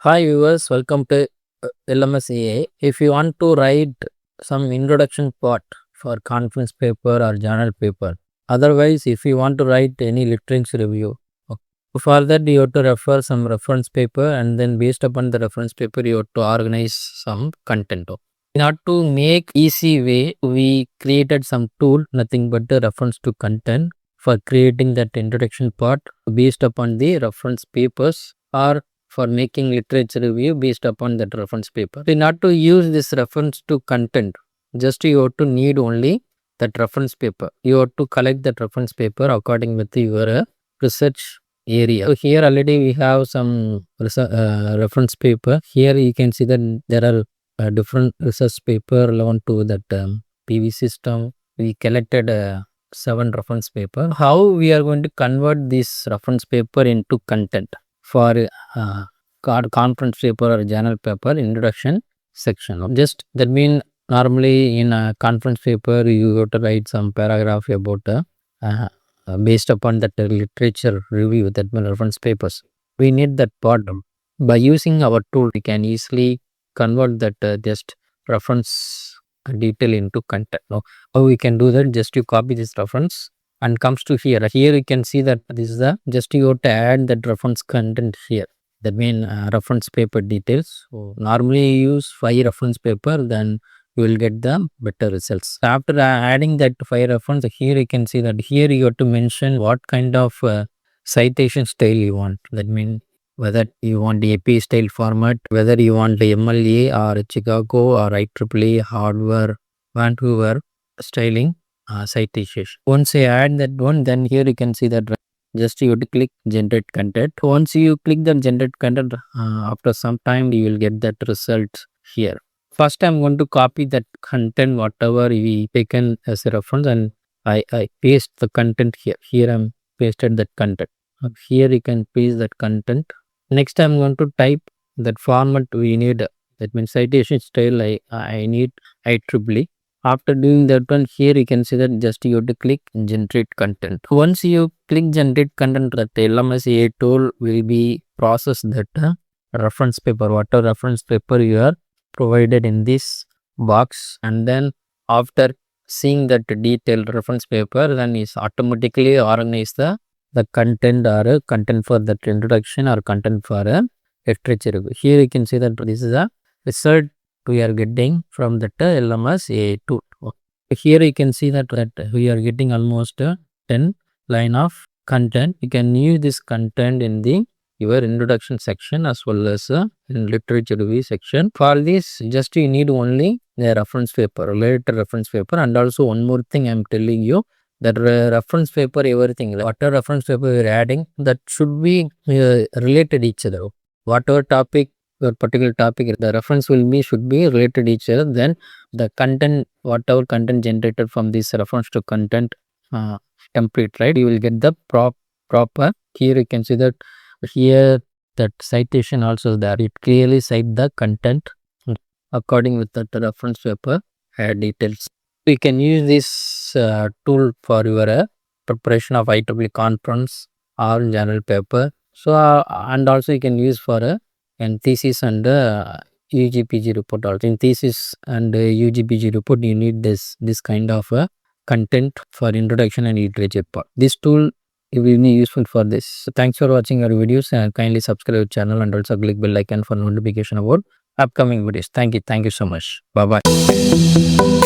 Hi viewers, welcome to LMS AA. If you want to write some introduction part for conference paper or journal paper, otherwise if you want to write any literature review, for that you have to refer some reference paper and then based upon the reference paper you have to organize some content. In order to make easy way, we created some tool, nothing but the reference to content for creating that introduction part based upon the reference papers or for making literature review based upon that reference paper. In order to use this reference to content, just you have to need only that reference paper. You have to collect that reference paper according with your research area. So here already we have some reference paper. Here you can see that there are different research paper relevant to that PV system. We collected 7 reference paper. How we are going to convert this reference paper into content for conference paper or journal paper introduction section. Just that mean normally in a conference paper you have to write some paragraph about based upon that literature review, that reference papers. We need that part. By using our tool we can easily convert that just reference detail into content. How we can do that? Just you copy this reference and comes to here. Here you can see that this is the just you have to add that reference content here. That means reference paper details. So normally you use 5 reference paper, then you will get the better results. After adding that 5 reference, here you can see that here you have to mention what kind of citation style you want. That means whether you want the AP style format, whether you want the MLA or Chicago or IEEE hardware Vancouver styling citation. Once you add that one, then here you can see that just you have to click generate content. Once you click the generate content, after some time you will get that result here. First I'm going to copy that content whatever we taken as a reference and I paste the content here. Here I'm pasted that content. Here you can paste that content. Next I'm going to type that format we need. That means citation style I need IEEE. After doing that one, here you can see that just you have to click generate content. Once you click generate content, that LMS AA tool will be process that reference paper, whatever reference paper you are provided in this box, and then after seeing that detailed reference paper, then is automatically organize the content or content for that introduction or content for a literature review. Here you can see that this is a result we are getting from that LMS AA tool. Here you can see that we are getting almost 10 line of content. You can use this content in the your introduction section as well as in literature review section. For this just you need only the reference paper, related reference paper, and also one more thing I am telling you that reference paper everything, whatever reference paper we are adding, that should be related each other. Whatever topic, your particular topic, the reference will be should be related each other. Then the content, whatever content generated from this reference to content template, right, you will get the proper. Here you can see that here that citation also there, it clearly cite the content according with the reference paper details. You can use this tool for your preparation of IEEE conference or journal paper. So and also you can use for and thesis and UGPG report also. In thesis and UGPG report you need this kind of content for introduction and literature part. This tool will be useful for this. So thanks for watching our videos and kindly subscribe our channel and also click bell icon for notification about upcoming videos. Thank you so much. Bye bye.